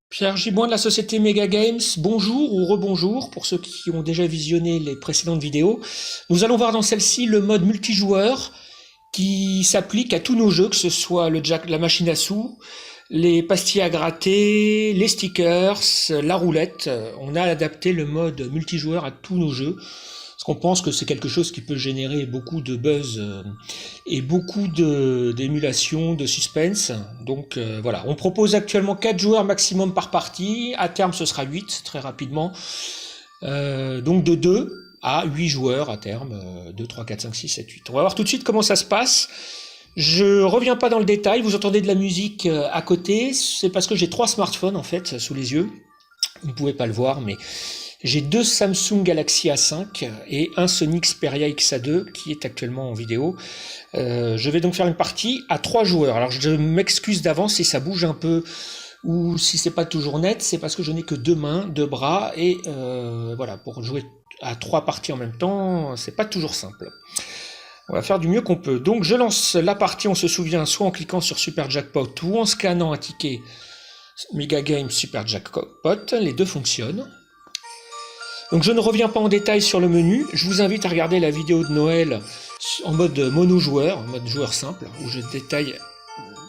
Pierre Giboin de la société Mega Games, bonjour ou rebonjour pour ceux qui ont déjà visionné les précédentes vidéos. Nous allons voir dans celle-ci le mode multijoueur qui s'applique à tous nos jeux, que ce soit le jack, la machine à sous, les pastilles à gratter, les stickers, la roulette. On a adapté le mode multijoueur à tous nos jeux. Parce qu'on pense que c'est quelque chose qui peut générer beaucoup de buzz et beaucoup d'émulation, de suspense. Donc voilà, on propose actuellement 4 joueurs maximum par partie. À terme, ce sera 8 très rapidement. Donc de 2 à 8 joueurs à terme. 2, 3, 4, 5, 6, 7, 8. On va voir tout de suite comment ça se passe. Je reviens pas dans le détail. Vous entendez de la musique à côté. C'est parce que j'ai 3 smartphones en fait sous les yeux. Vous ne pouvez pas le voir, mais j'ai 2 Samsung Galaxy A5 et un Sony Xperia XA2 qui est actuellement en vidéo. Je vais donc faire une partie à 3 joueurs. Alors je m'excuse d'avance si ça bouge un peu ou si c'est pas toujours net, c'est parce que je n'ai que 2 mains, 2 bras et voilà, pour jouer à 3 parties en même temps, c'est pas toujours simple. On va faire du mieux qu'on peut. Donc je lance la partie, on se souvient, soit en cliquant sur Super Jackpot ou en scannant un ticket Mega Games Super Jackpot, les deux fonctionnent. Donc je ne reviens pas en détail sur le menu, je vous invite à regarder la vidéo de Noël en mode mono-joueur, en mode joueur simple, où je détaille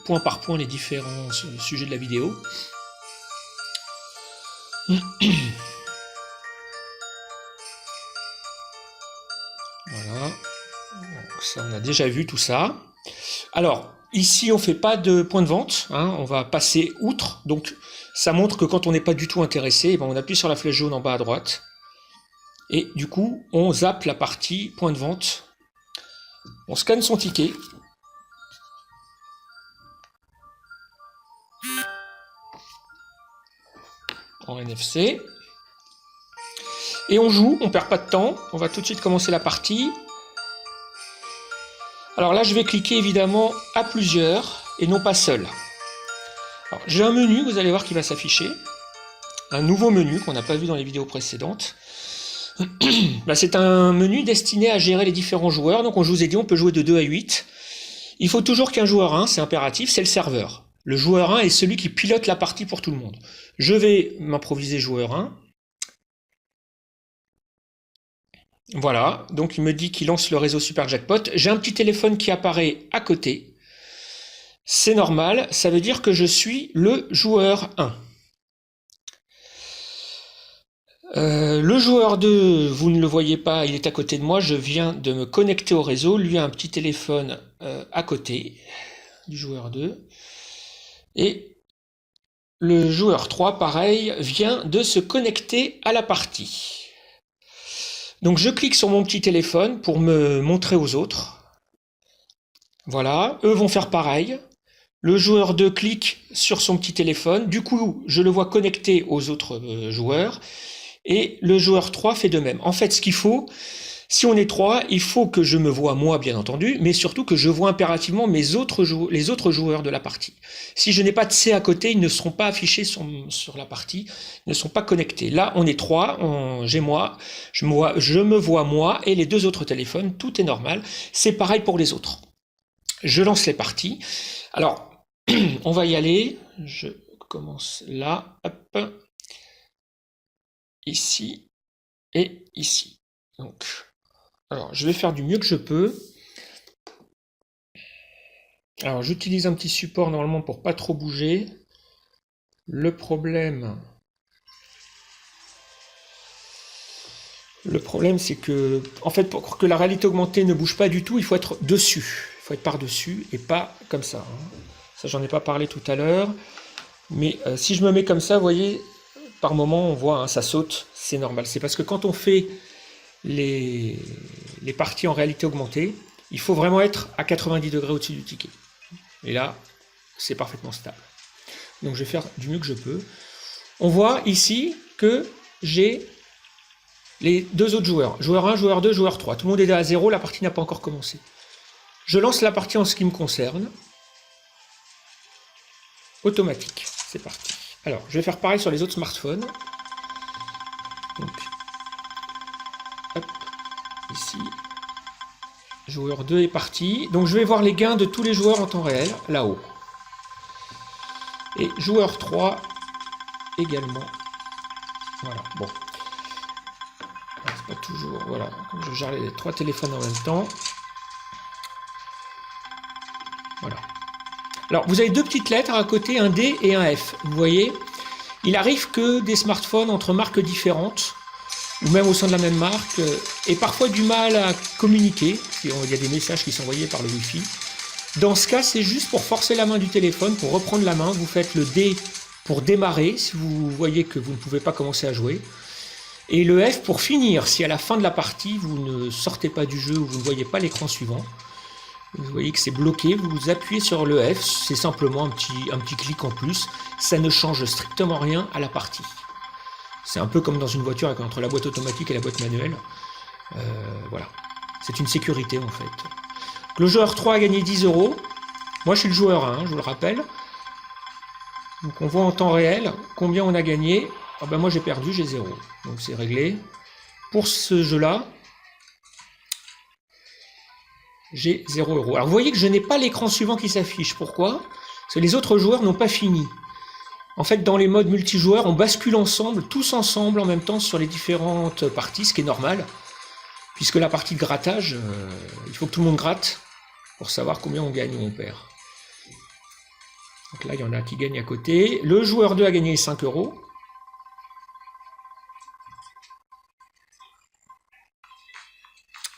point par point les différents sujets de la vidéo. Voilà, donc ça on a déjà vu tout ça. Alors, ici on ne fait pas de point de vente, hein, on va passer outre, donc ça montre que quand on n'est pas du tout intéressé, on appuie sur la flèche jaune en bas à droite, et du coup, on zappe la partie point de vente. On scanne son ticket. En NFC. Et on joue, on perd pas de temps. On va tout de suite commencer la partie. Alors là, je vais cliquer évidemment à plusieurs et non pas seul. J'ai un menu, vous allez voir, qui va s'afficher. Un nouveau menu qu'on n'a pas vu dans les vidéos précédentes. Là, c'est un menu destiné à gérer les différents joueurs. Donc, je vous ai dit, on peut jouer de 2 à 8. Il faut toujours qu'un joueur 1, c'est impératif, c'est le serveur. Le joueur 1 est celui qui pilote la partie pour tout le monde. Je vais m'improviser joueur 1. Voilà, donc il me dit qu'il lance le réseau Super Jackpot. J'ai un petit téléphone qui apparaît à côté. C'est normal, ça veut dire que je suis le joueur 1. Le joueur 2, vous ne le voyez pas, il est à côté de moi, je viens de me connecter au réseau, lui a un petit téléphone à côté du joueur 2. Et le joueur 3, pareil, vient de se connecter à la partie. Donc je clique sur mon petit téléphone pour me montrer aux autres. Voilà, eux vont faire pareil. Le joueur 2 clique sur son petit téléphone, du coup je le vois connecté aux autres joueurs. Et le joueur 3 fait de même. En fait, ce qu'il faut, si on est 3, il faut que je me vois moi, bien entendu, mais surtout que je vois impérativement les autres joueurs de la partie. Si je n'ai pas de C à côté, ils ne seront pas affichés sur la partie, ils ne sont pas connectés. Là, on est 3, j'ai moi, je me vois moi et les 2 autres téléphones, tout est normal. C'est pareil pour les autres. Je lance les parties. Alors, on va y aller. Je commence là, hop. Ici et ici. Donc, alors je vais faire du mieux que je peux. Alors j'utilise un petit support normalement pour pas trop bouger. Le problème c'est que, en fait, pour que la réalité augmentée ne bouge pas du tout, il faut être dessus. Il faut être par-dessus et pas comme ça. Ça, j'en ai pas parlé tout à l'heure. Mais si je me mets comme ça, vous voyez, par moment, on voit, ça saute, c'est normal. C'est parce que quand on fait les parties en réalité augmentée, il faut vraiment être à 90 degrés au-dessus du ticket. Et là, c'est parfaitement stable. Donc je vais faire du mieux que je peux. On voit ici que j'ai les 2 autres joueurs. Joueur 1, joueur 2, joueur 3. Tout le monde est à 0, la partie n'a pas encore commencé. Je lance la partie en ce qui me concerne. Automatique, c'est parti. Alors, je vais faire pareil sur les autres smartphones. Donc, hop, ici. Joueur 2 est parti. Donc, je vais voir les gains de tous les joueurs en temps réel, là-haut. Et joueur 3 également. Voilà, bon. C'est pas toujours... Voilà, comme je gère les 3 téléphones en même temps. Voilà. Alors, vous avez 2 petites lettres à côté, un D et un F. Vous voyez, il arrive que des smartphones entre marques différentes, ou même au sein de la même marque, aient parfois du mal à communiquer. Il y a des messages qui sont envoyés par le Wi-Fi. Dans ce cas, c'est juste pour forcer la main du téléphone, pour reprendre la main. Vous faites le D pour démarrer, si vous voyez que vous ne pouvez pas commencer à jouer. Et le F pour finir, si à la fin de la partie, vous ne sortez pas du jeu ou vous ne voyez pas l'écran suivant. Vous voyez que c'est bloqué, vous appuyez sur le F, c'est simplement un petit clic en plus. Ça ne change strictement rien à la partie. C'est un peu comme dans une voiture entre la boîte automatique et la boîte manuelle. Voilà, c'est une sécurité en fait. Le joueur 3 a gagné 10 €. Moi je suis le joueur 1, je vous le rappelle. Donc on voit en temps réel combien on a gagné. Ah ben moi j'ai perdu, j'ai 0. Donc c'est réglé. Pour ce jeu-là, j'ai 0 €. Alors vous voyez que je n'ai pas l'écran suivant qui s'affiche. Pourquoi? Parce que les autres joueurs n'ont pas fini. En fait, dans les modes multijoueurs, on bascule ensemble, tous ensemble en même temps sur les différentes parties, ce qui est normal. Puisque la partie de grattage, il faut que tout le monde gratte pour savoir combien on gagne ou on perd. Donc là, il y en a qui gagnent à côté. Le joueur 2 a gagné 5 €.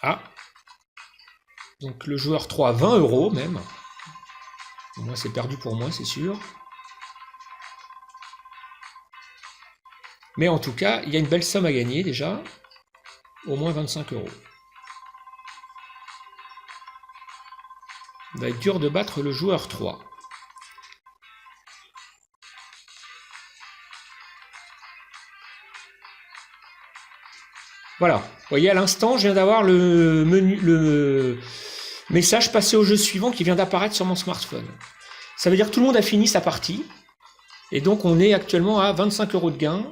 Ah. Donc le joueur 3, 20 € même. Moi, c'est perdu pour moi, c'est sûr. Mais en tout cas, il y a une belle somme à gagner déjà. Au moins 25 €. Il va être dur de battre le joueur 3. Voilà. Vous voyez, à l'instant, je viens d'avoir le message passé au jeu suivant qui vient d'apparaître sur mon smartphone. Ça veut dire que tout le monde a fini sa partie. Et donc, on est actuellement à 25 € de gain.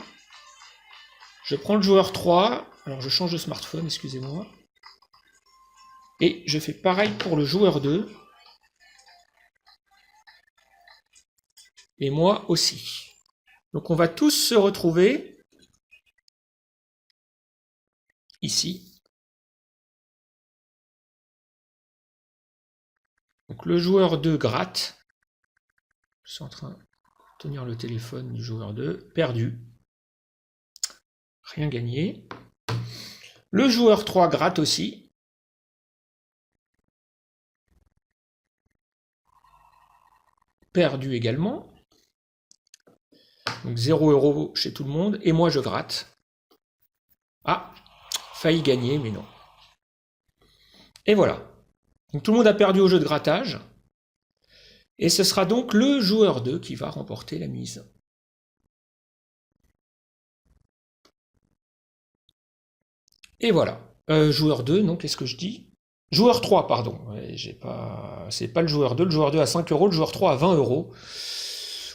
Je prends le joueur 3. Alors, je change de smartphone, excusez-moi. Et je fais pareil pour le joueur 2. Et moi aussi. Donc, on va tous se retrouver ici. Donc, le joueur 2 gratte. Je suis en train de tenir le téléphone du joueur 2. Perdu. Rien gagné. Le joueur 3 gratte aussi. Perdu également. Donc 0 € chez tout le monde. Et moi, je gratte. Ah, failli gagner, mais non. Et voilà. Donc tout le monde a perdu au jeu de grattage. Et ce sera donc le joueur 2 qui va remporter la mise. Et voilà. Joueur 2, non, qu'est-ce que je dis? Joueur 3, pardon. Ouais, c'est pas le joueur 2. Le joueur 2 à 5 €, le joueur 3 à 20 €.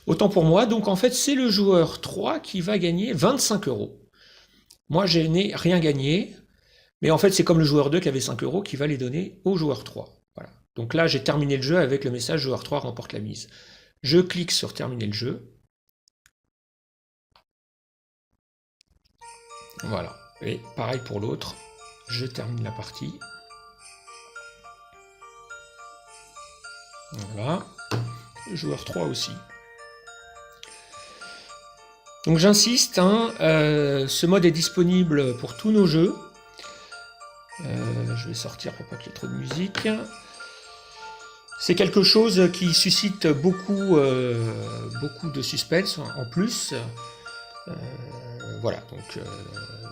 Autant pour moi. Donc en fait, c'est le joueur 3 qui va gagner 25 €. Moi, je n'ai rien gagné. Mais en fait, c'est comme le joueur 2 qui avait 5 € qui va les donner au joueur 3. Voilà. Donc là, j'ai terminé le jeu avec le message joueur 3 remporte la mise. Je clique sur terminer le jeu. Voilà. Et pareil pour l'autre. Je termine la partie. Voilà. Le joueur 3 aussi. Donc j'insiste, hein, ce mode est disponible pour tous nos jeux. Je vais sortir pour pas qu'il y ait trop de musique. C'est quelque chose qui suscite beaucoup de suspense en plus. Voilà, donc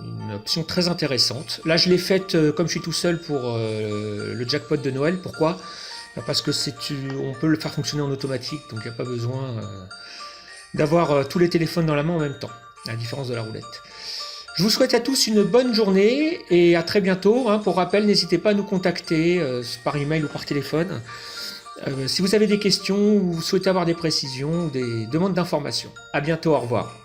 une option très intéressante. Là, je l'ai faite comme je suis tout seul pour le jackpot de Noël. Pourquoi? Parce que on peut le faire fonctionner en automatique, donc il n'y a pas besoin d'avoir tous les téléphones dans la main en même temps, à la différence de la roulette. Je vous souhaite à tous une bonne journée et à très bientôt. Pour rappel, n'hésitez pas à nous contacter par email ou par téléphone. Si vous avez des questions ou vous souhaitez avoir des précisions ou des demandes d'informations. À bientôt, au revoir.